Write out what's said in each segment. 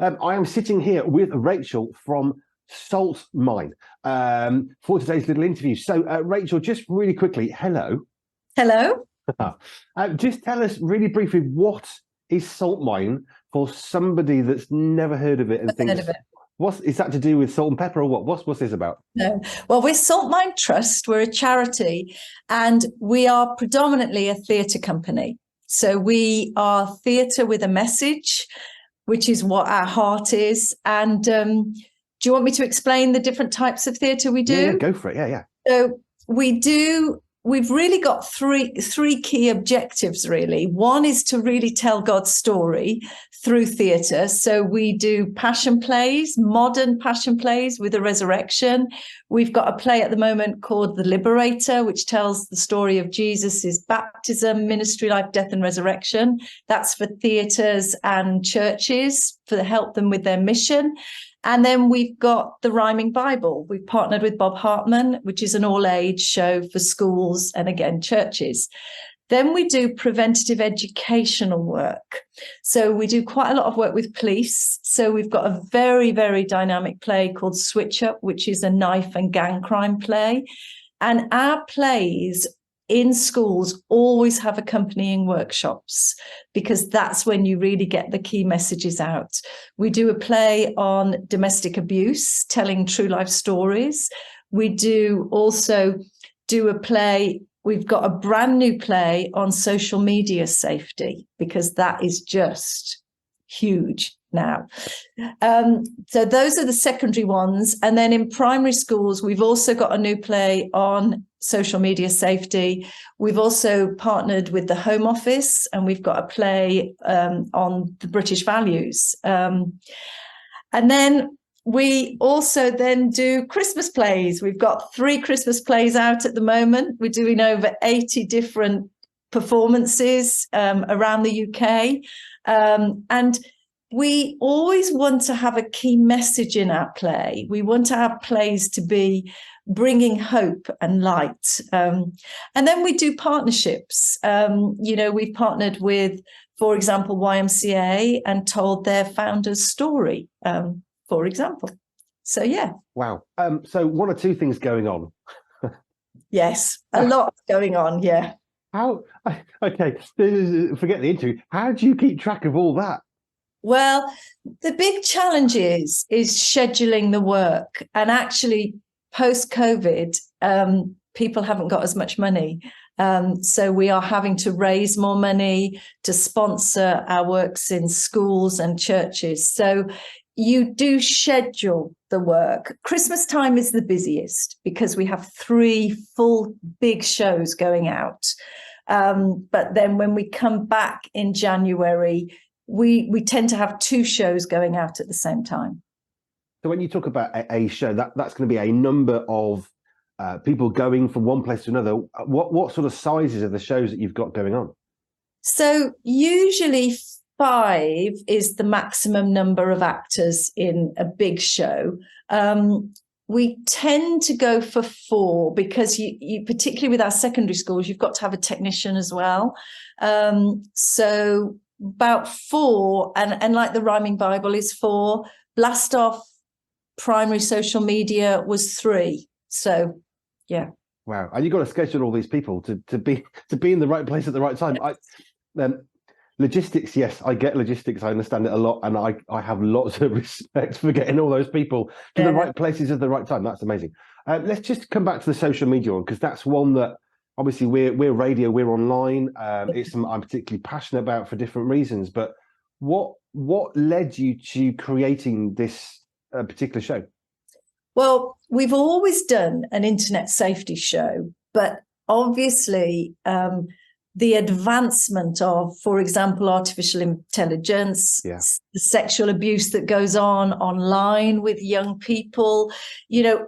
I am sitting here with Rachael from Saltmine for today's little interview. So, Rachael, just really quickly, hello. Hello. Just tell us really briefly, what is Saltmine for somebody that's never heard of it and thinks, is that to do with salt and pepper or what? What's this about? No. Well, we're Saltmine Trust. We're a charity, and we are predominantly a theatre company. So we are theatre with a message, which is what our heart is. And do you want me to explain the different types of theatre we do? Yeah, go for it. Yeah. So we've really got three key objectives, really. One is to really tell God's story through theatre. So we do passion plays, modern passion plays with a resurrection. We've got a play at the moment called The Liberator, which tells the story of Jesus's baptism, ministry, life, death, and resurrection. That's for theatres and churches to help them with their mission. And then we've got the Rhyming Bible. We've partnered with Bob Hartman, which is an all-age show for schools and, again, churches. Then we do preventative educational work. So we do quite a lot of work with police. So we've got a very, very dynamic play called Switch Up, which is a knife and gang crime play. And our plays in schools always have accompanying workshops, because that's when you really get the key messages out. We do a play on domestic abuse, telling true life stories. We do also do a play. We've got a brand new play on social media safety, because that is just huge now. So those are the secondary ones. And then in primary schools, we've also got a new play on social media safety. We've also partnered with the Home Office, and we've got a play on the British values. And then we also then do Christmas plays. We've got 3 Christmas plays out at the moment. We're doing over 80 different performances around the UK. And we always want to have a key message in our play. We want our plays to be bringing hope and light. And then we do partnerships. We've partnered with, for example, YMCA and told their founder's story, for example. So, yeah. Wow. So 1 or 2 things going on. Yes, a lot going on, yeah. Okay, forget the interview. How do you keep track of all that? Well, the big challenge is scheduling the work. And actually, post-COVID, people haven't got as much money. So we are having to raise more money to sponsor our works in schools and churches. So you do schedule the work. Christmas time is the busiest, because we have 3 full big shows going out. But then when we come back in January, we tend to have 2 shows going out at the same time. So when you talk about a show, that's going to be a number of people going from one place to another. What sort of sizes are the shows that you've got going on? So usually 5 is the maximum number of actors in a big show. We tend to go for 4, because you particularly with our secondary schools, you've got to have a technician as well. So about 4, and like the Rhyming Bible is 4. Blast Off primary social media was 3. So, yeah. Wow, and you've got to schedule all these people to be in the right place at the right time. Logistics, yes, I get logistics. I understand it a lot, and I have lots of respect for getting all those people to the right places at the right time. That's amazing. Let's just come back to the social media one, because that's one that obviously we're radio, we're online. It's something I'm particularly passionate about for different reasons. But what led you to creating this particular show? Well, we've always done an internet safety show, but obviously the advancement of, for example, artificial intelligence, the sexual abuse that goes on online with young people,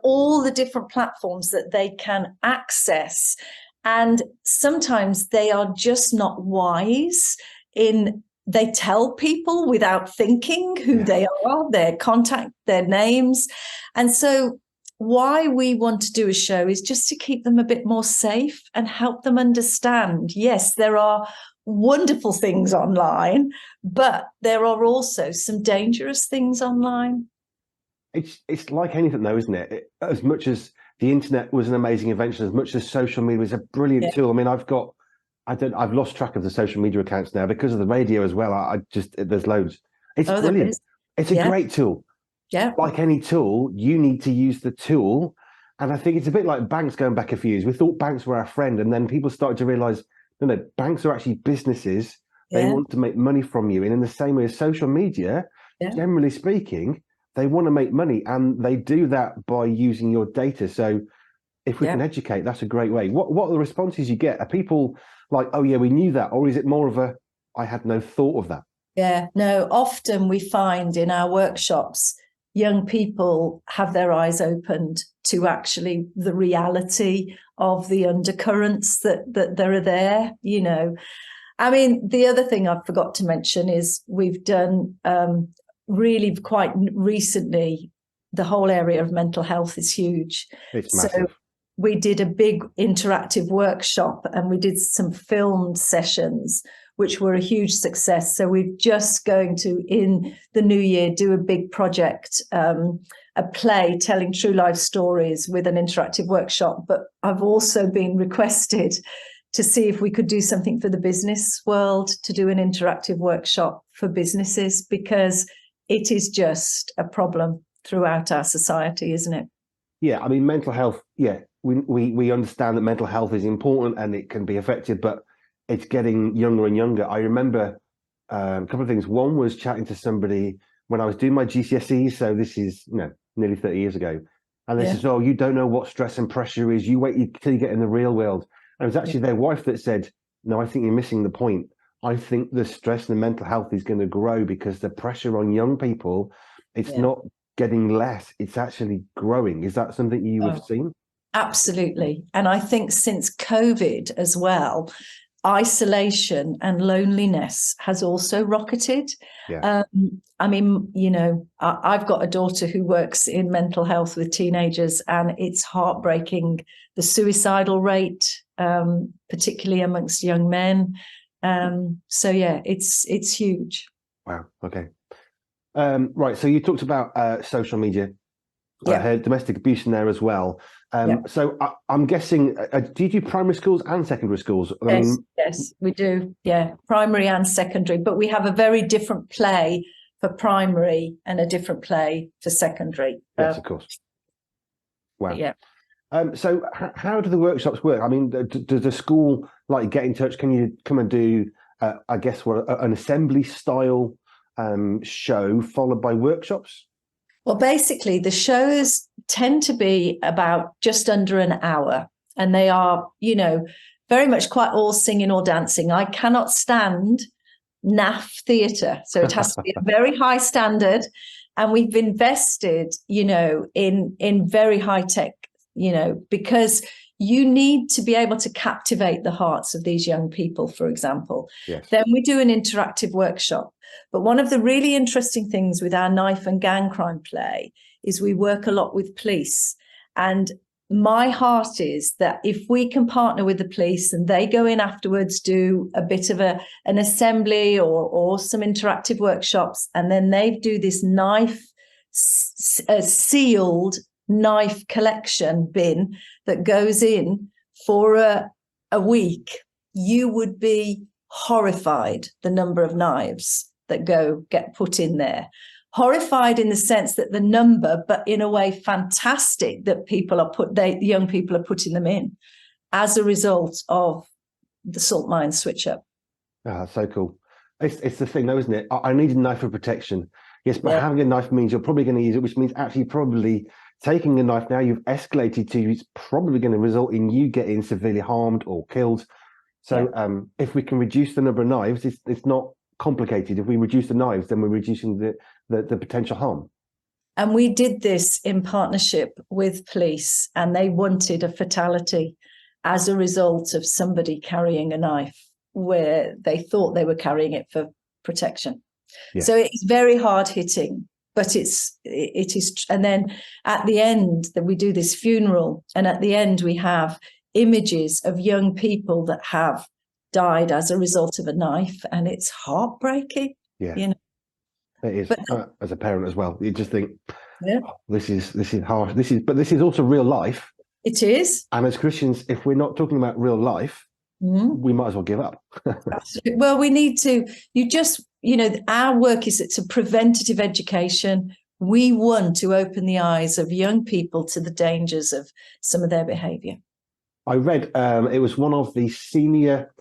all the different platforms that they can access. And sometimes they are just not wise they tell people without thinking who they are, their contact, their names. And so why we want to do a show is just to keep them a bit more safe and help them understand, yes, there are wonderful things online, but there are also some dangerous things online. It's like anything though, isn't it? As much as the internet was an amazing invention, as much as social media was a brilliant tool. I mean, I've lost track of the social media accounts now because of the radio as well. There's loads. It's brilliant. It's a great tool. Yeah. Like any tool, you need to use the tool. And I think it's a bit like banks going back a few years. We thought banks were our friend, and then people started to realize, no, banks are actually businesses. They want to make money from you. And in the same way as social media, generally speaking, they want to make money, and they do that by using your data. So if we can educate, that's a great way. What are the responses you get? Are people like, oh yeah, we knew that? Or is it more of a, I had no thought of that? Yeah, no, often we find in our workshops, young people have their eyes opened to actually the reality of the undercurrents that are there, you know. I mean, the other thing I forgot to mention is we've done really quite recently, the whole area of mental health is huge. It's massive. So we did a big interactive workshop and we did some filmed sessions, which were a huge success. So we're just going to, in the new year, do a big project, a play telling true life stories with an interactive workshop. But I've also been requested to see if we could do something for the business world, to do an interactive workshop for businesses, because it is just a problem throughout our society, isn't it? Yeah, I mean, mental health, we understand that mental health is important and it can be affected, but it's getting younger and younger. I remember a couple of things. One was chatting to somebody when I was doing my GCSEs. So this is, nearly 30 years ago. And they said, oh, you don't know what stress and pressure is. You wait till you get in the real world. And it was actually their wife that said, no, I think you're missing the point. I think the stress and the mental health is going to grow because the pressure on young people, it's not getting less. It's actually growing. Is that something you have seen? Absolutely. And I think since COVID as well, isolation and loneliness has also rocketed. I mean, I've got a daughter who works in mental health with teenagers, and it's heartbreaking, the suicidal rate, particularly amongst young men. So yeah, it's huge. Wow. Okay. Right. So you talked about social media. I heard domestic abuse in there as well. So I'm guessing, do you do primary schools and secondary schools? Yes, we do. Yeah, primary and secondary. But we have a very different play for primary and a different play for secondary. Yes, of course. Wow. Yeah. So how do the workshops work? I mean, does the school get in touch? Can you come and do, I guess, an assembly style show followed by workshops? Well, basically, the shows tend to be about just under an hour, and they are, very much quite all singing or dancing. I cannot stand naff theatre, so it has to be a very high standard, and we've invested, in very high tech, because you need to be able to captivate the hearts of these young people, for example. Yes. Then we do an interactive workshop. But one of the really interesting things with our knife and gang crime play is we work a lot with police. And my heart is that if we can partner with the police and they go in afterwards, do a bit of an assembly or some interactive workshops, and then they do this sealed knife collection bin that goes in for a week, you would be horrified the number of knives that get put in there. Horrified in the sense that the number, but in a way fantastic that young people are putting them in as a result of the Saltmine switch up. Ah, so cool. It's the thing though, isn't it? I need a knife for protection. Yes, but having a knife means you're probably going to use it, which means actually probably taking a knife now you've escalated to, it's probably going to result in you getting severely harmed or killed. So if we can reduce the number of knives, it's not complicated. If we reduce the knives, then we're reducing the potential harm. And we did this in partnership with police, and they wanted a fatality as a result of somebody carrying a knife where they thought they were carrying it for protection. Yeah. So it's very hard hitting, but it is. And then at the end that we do this funeral, and at the end we have images of young people that have died as a result of a knife, and it's heartbreaking. Yeah, you know. it is. But As a parent as well, you just think, yeah, oh, this is harsh. But this is also real life. it is. And as Christians, if we're not talking about real life, we might as well give up. Absolutely. Well, we need to. Our work is it's a preventative education. We want to open the eyes of young people to the dangers of some of their behaviour. I read it was one of the senior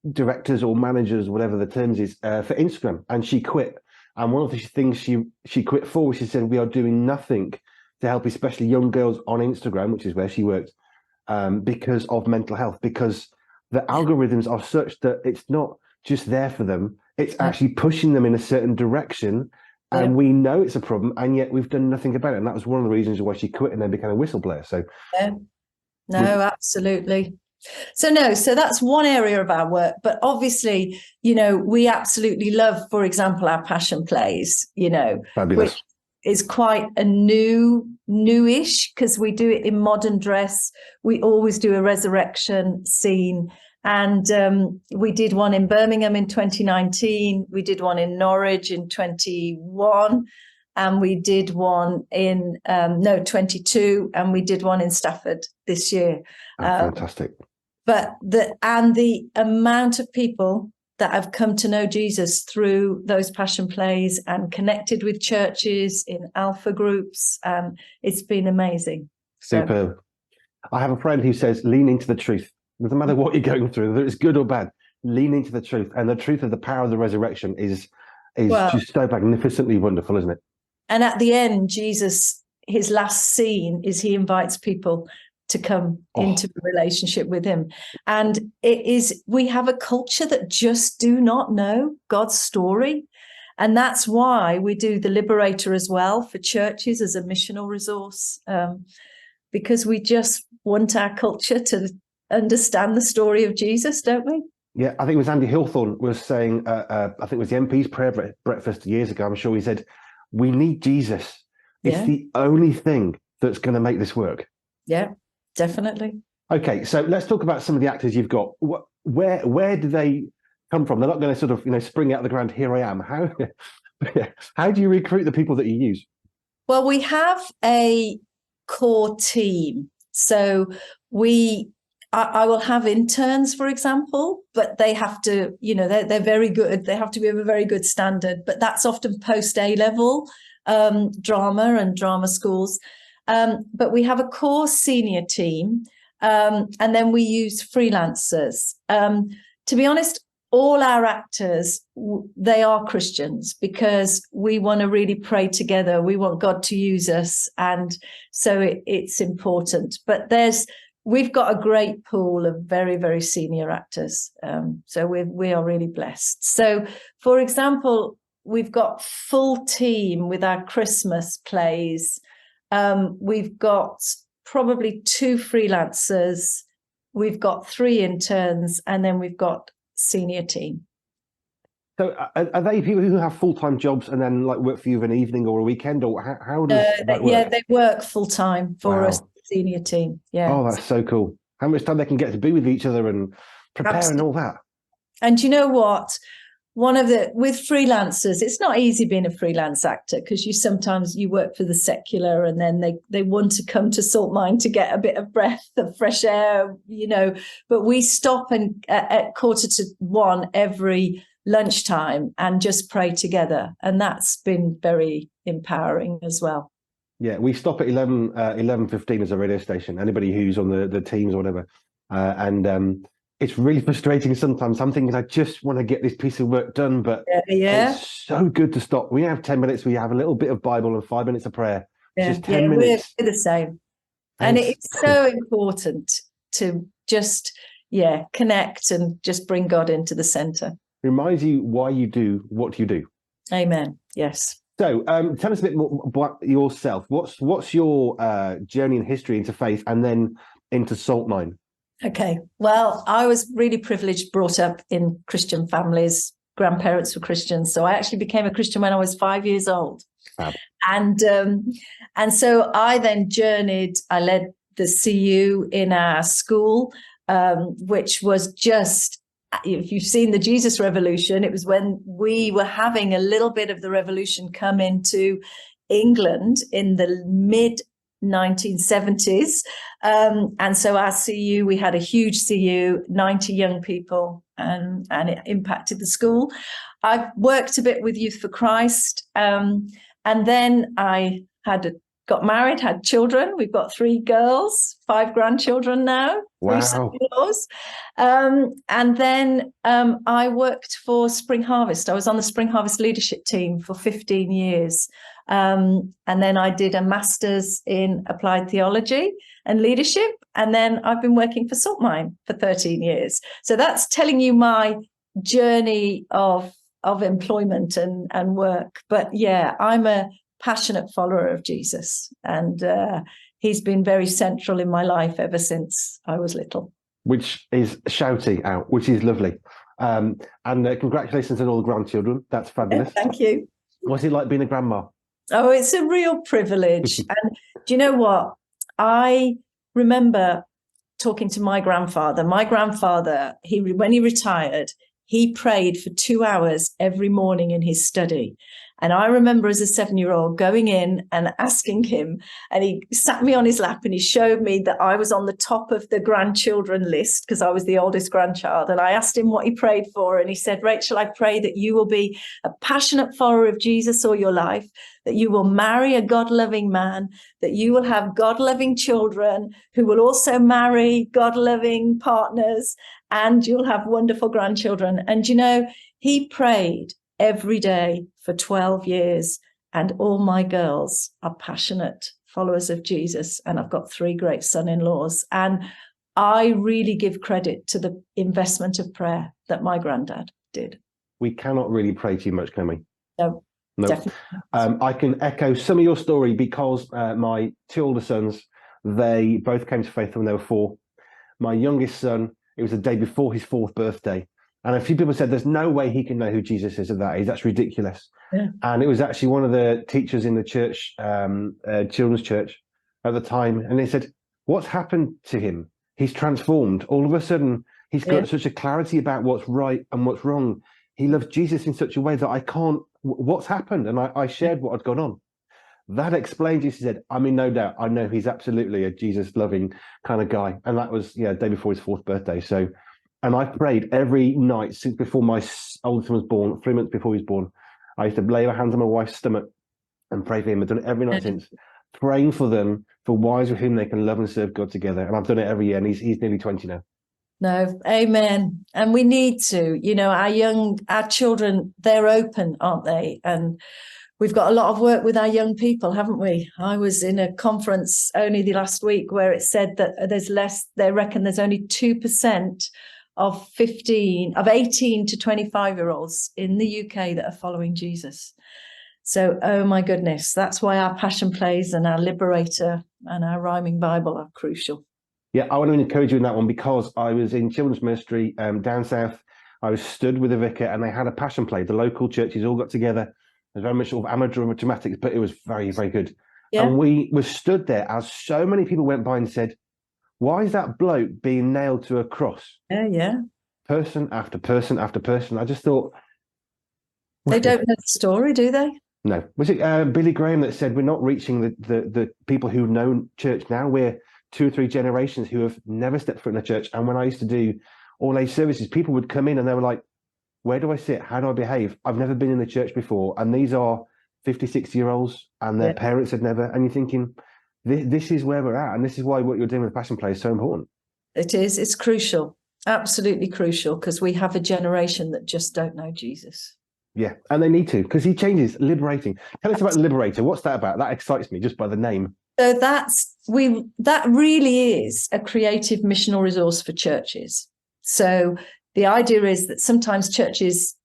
directors or managers, whatever the terms is, for Instagram, and she quit. And one of the things she quit for, she said, we are doing nothing to help, especially young girls on Instagram, which is where she works, because of mental health, because the algorithms are such that it's not just there for them, it's actually pushing them in a certain direction. And we know it's a problem, and yet we've done nothing about it. And that was one of the reasons why she quit and then became a whistleblower. So, no, absolutely. So that's one area of our work. But obviously, we absolutely love, for example, our passion plays, fabulous. Which is quite a newish, because we do it in modern dress. We always do a resurrection scene. And we did one in Birmingham in 2019. We did one in Norwich in 21. And we did one in 22. And we did one in Stafford this year. Fantastic. But the amount of people that have come to know Jesus through those passion plays and connected with churches in alpha groups, it's been amazing. Superb. I have a friend who says, lean into the truth. Doesn't matter what you're going through, whether it's good or bad, lean into the truth. And the truth of the power of the resurrection is just so magnificently wonderful, isn't it? And at the end, Jesus, his last scene is he invites people to come into a relationship with him. And we have a culture that just do not know God's story. And that's why we do the Liberator as well for churches as a missional resource, because we just want our culture to understand the story of Jesus, don't we? Yeah, I think it was Andy Hawthorne was saying, I think it was the MP's prayer breakfast years ago, I'm sure he said, we need Jesus. It's the only thing that's going to make this work. Yeah, definitely. Okay, so let's talk about some of the actors you've got. Where do they come from? They're not going to sort of, spring out of the ground, here I am. How do you recruit the people that you use? Well, we have a core team. So I will have interns, for example, but they have to, they're very good. They have to be of a very good standard, but that's often post A-level drama and drama schools. But we have a core senior team, and then we use freelancers. To be honest, all our actors, they are Christians, because we want to really pray together. We want God to use us. And so it's important. But we've got a great pool of very, very senior actors. So we are really blessed. So, for example, we've got full team with our Christmas plays. We've got probably 2 freelancers. We've got 3 interns, and then we've got senior team. So are they people who have full-time jobs and then work for you an evening or a weekend, or how does that work? Yeah, they work full-time for us, senior team. Yeah. Oh, that's so cool. How much time they can get to be with each other and prepare and all that. And you know what? With freelancers, it's not easy being a freelance actor, because sometimes you work for the secular, and then they want to come to Saltmine to get a bit of breath of fresh air, but we stop at 1:45 every lunchtime and just pray together. And that's been very empowering as well. Yeah, we stop at 11:15 as a radio station. Anybody who's on the teams or whatever. And it's really frustrating sometimes. I'm thinking I just want to get this piece of work done, but it's so good to stop. We have 10 minutes. We have a little bit of Bible and 5 minutes of prayer. Just 10 minutes. We're the same. And it's so important to just, connect and just bring God into the center. Reminds you why you do what you do. Amen. Yes. So tell us a bit more about yourself. What's your journey and history into faith and then into Saltmine? Okay. Well, I was really privileged, brought up in Christian families. Grandparents were Christians. So I actually became a Christian when I was 5 years old. Wow. And so I then journeyed, I led the CU in our school, which was just if you've seen the Jesus Revolution, it was when we were having a little bit of the revolution come into England in the mid 1970s. And so our CU, we had a huge CU, 90 young people, and it impacted the school. I've worked a bit with Youth for Christ. And then I got married, had children. We've got 3 girls, 5 grandchildren now. Wow. 3 son-in-laws. And then I worked for Spring Harvest. I was on the Spring Harvest leadership team for 15 years. And then I did a master's in applied theology and leadership. And then I've been working for Saltmine for 13 years. So that's telling you my journey of employment and work. But yeah, I'm a passionate follower of Jesus, and he's been very central in my life ever since I was little. Which is shouting out, which is lovely. And congratulations on all the grandchildren. That's fabulous. Yeah, thank you. What's it like being a grandma? Oh, it's a real privilege. And do you know what? I remember talking to my grandfather. My grandfather, when he retired, he prayed for 2 hours every morning in his study. And I remember as a 7-year-old going in and asking him, and he sat me on his lap and he showed me that I was on the top of the grandchildren list because I was the oldest grandchild. And I asked him what he prayed for. And he said, Rachel, I pray that you will be a passionate follower of Jesus all your life, that you will marry a God-loving man, that you will have God-loving children who will also marry God-loving partners, and you'll have wonderful grandchildren. And, you know, he prayed every day for 12 years, and all my girls are passionate followers of Jesus, and I've got 3 great son-in-laws, and I really give credit to the investment of prayer that my granddad did. We cannot really pray too much, can we? No. Definitely. I can echo some of your story because my 2 older sons, they both came to faith when they were 4. My youngest son, it was the day before his 4th birthday. And a few people said, there's no way he can know who Jesus is at that age. That's ridiculous. Yeah. And it was actually one of the teachers in the church, children's church at the time. And they said, what's happened to him? He's transformed. All of a sudden, he's got such a clarity about what's right and what's wrong. He loves Jesus in such a way that I can't, what's happened? And I shared what had gone on. That explained, he said, I'm in no doubt. I know he's absolutely a Jesus-loving kind of guy. And that was, the day before his 4th birthday. So, and I prayed every night since before my oldest son was born, 3 months before he was born. I used to lay my hands on my wife's stomach and pray for him. I've done it every night since, praying for them, for wives with whom they can love and serve God together. And I've done it every year, and he's nearly 20 now. No, amen. And we need to, our children, they're open, aren't they? And we've got a lot of work with our young people, haven't we? I was in a conference only the last week where it said that they reckon there's only 2% of 18 to 25-year-olds in the UK that are following Jesus. So, oh my goodness, that's why our passion plays and our Liberator and our rhyming Bible are crucial. Yeah, I want to encourage you in that one because I was in children's ministry down south. I was stood with a vicar and they had a passion play. The local churches all got together. It was very much sort of amateur dramatics, but it was very, very good. Yeah. And we were stood there as so many people went by and said, why is that bloke being nailed to a cross? Yeah. Person after person after person. I just thought... They don't know the story, do they? No. Was it Billy Graham that said we're not reaching the people who know church now? We're 2 or 3 generations who have never stepped foot in a church. And when I used to do all-age services, people would come in and they were like, where do I sit? How do I behave? I've never been in the church before. And these are 50, 60-year-olds and their parents had never. And you're thinking, this is where we're at. And this is why what you're doing with Passion Play is so important. It is. It's crucial. Absolutely crucial, because we have a generation that just don't know Jesus. Yeah, and they need to, because he changes, liberating. Tell us about the Liberator. What's that about? That excites me just by the name. So that really is a creative missional resource for churches. So the idea is that sometimes churches,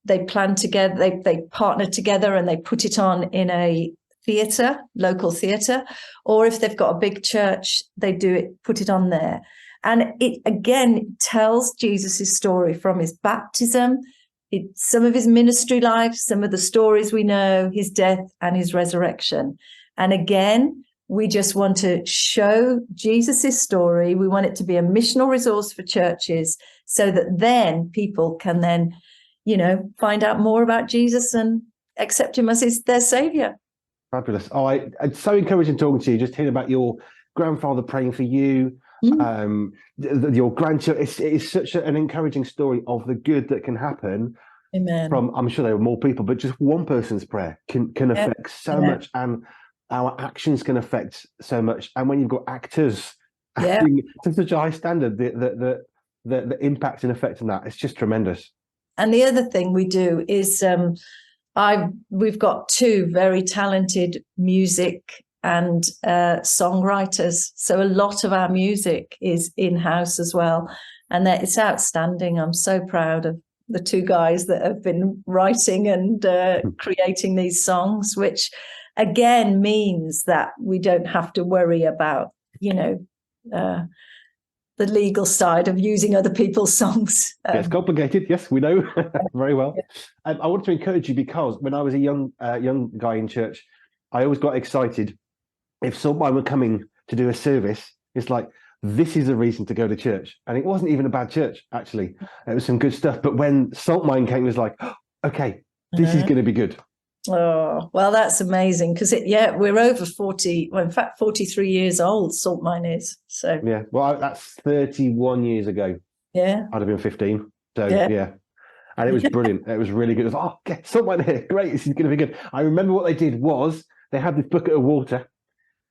they plan together, they partner together and they put it on in a theatre, local theatre, or if they've got a big church, they put it on there. And it again tells Jesus' story from his baptism, some of his ministry life, some of the stories we know, his death and his resurrection. And again, We just want to show Jesus's story. We want it to be a missional resource for churches so that then people can then, find out more about Jesus and accept him as their savior. Fabulous. Oh, it's so encouraging talking to you, just hearing about your grandfather praying for you, your grandchildren. It is such an encouraging story of the good that can happen. Amen. From, I'm sure there were more people, but just one person's prayer can affect so much, and our actions can affect so much. And when you've got actors acting to such a high standard, the impact and effect on that, it's just tremendous. And the other thing we do is we've got 2 very talented music and songwriters. So a lot of our music is in-house as well. And it's outstanding. I'm so proud of the 2 guys that have been writing and creating these songs, which again means that we don't have to worry about, the legal side of using other people's songs. It's complicated. Yes, we know very well. I want to encourage you, because when I was a young guy in church, I always got excited if someone were coming to do a service. It's like, this is a reason to go to church. And it wasn't even a bad church, actually. It was some good stuff. But when Saltmine came, it was like, oh, okay, this is going to be good. Oh, well, that's amazing, because we're over 40, well, in fact, 43 years old, Saltmine is. So yeah, well, that's 31 years ago. Yeah. I'd have been 15. So yeah. And it was brilliant. It was really good. It was, oh, get Saltmine here. Great, this is going to be good. I remember what they did was they had this bucket of water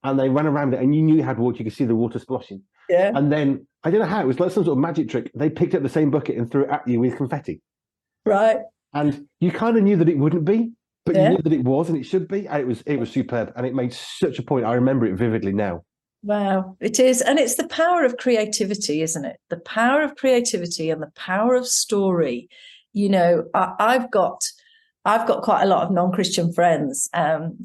and they ran around it, and you knew you had water. You could see the water splashing. Yeah. And then, I don't know how, it was like some sort of magic trick. They picked up the same bucket and threw it at you with confetti. Right. And you kind of knew that it wouldn't be, but you knew that it was, and it should be. And it was superb, and it made such a point. I remember it vividly now. Wow, it is. And it's the power of creativity, isn't it? The power of creativity and the power of story. I've got quite a lot of non-Christian friends.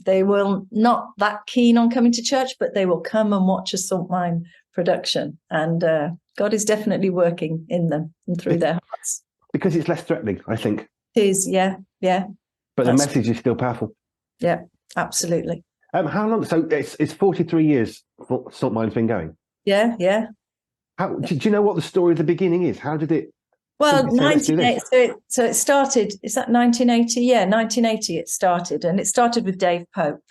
They will not that keen on coming to church, but they will come and watch a Saltmine production. And God is definitely working in them and through their hearts. Because it's less threatening, I think. It is, yeah. But the message is still powerful. Yeah, absolutely. How long? So it's 43 years Saltmine's been going. Yeah. How do you know what the story of the beginning is? How did it? Well, 1980. So it started. Is that 1980? Yeah, 1980. It started, and it started with Dave Pope.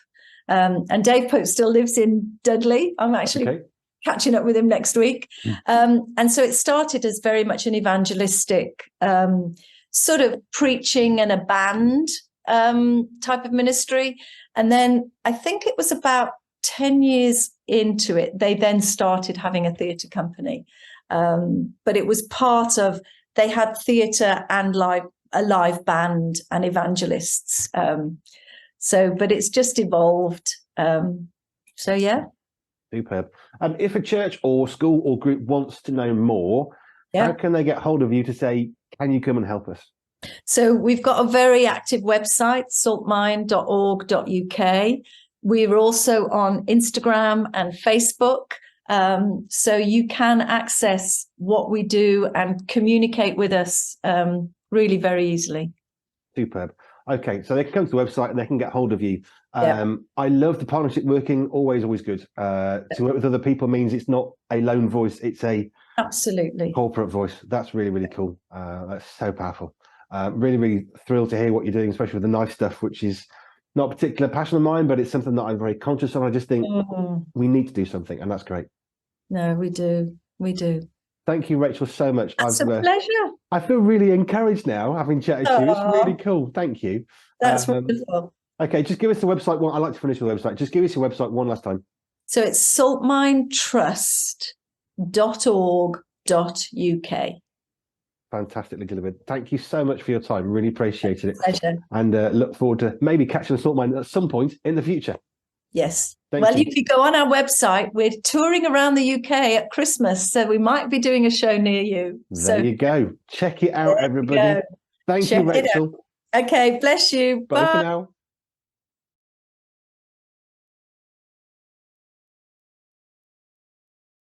And Dave Pope still lives in Dudley. I'm actually catching up with him next week. And so it started as very much an evangelistic sort of preaching and a band type of ministry. And then I think it was about 10 years into it, they then started having a theatre company. But it was part of, they had theatre and a live band and evangelists. But it's just evolved. Yeah. Superb. If a church or school or group wants to know more, how can they get hold of you to say, can you come and help us? So we've got a very active website, saltmine.org.uk. We're also on Instagram and Facebook. So you can access what we do and communicate with us really very easily. Superb. Okay, so they can come to the website and they can get hold of you. I love the partnership working, always good. To work with other people means it's not a lone voice, it's a corporate voice. That's really cool. That's so powerful. Really thrilled to hear what you're doing, especially with the knife stuff, which is not a particular passion of mine, but it's something that I'm very conscious of. I just think we need to do something, and that's great. No, we do. Thank you, Rachel, so much. It's a pleasure. I feel really encouraged now, having chatted to you. It's really cool. Thank you. That's wonderful. Okay, just give us the website one. I like to finish with the website. Just give us your website one last time. So it's saltminetrust.org.uk. Fantastically delivered. Thank you so much for your time. Really appreciated it. Pleasure. And look forward to maybe catching a Saltmine at some point in the future. Yes. You can go on our website. We're touring around the UK at Christmas, so we might be doing a show near you. There you go. Check it out, everybody. Thank you, Rachel. Okay, bless you. Bye for now.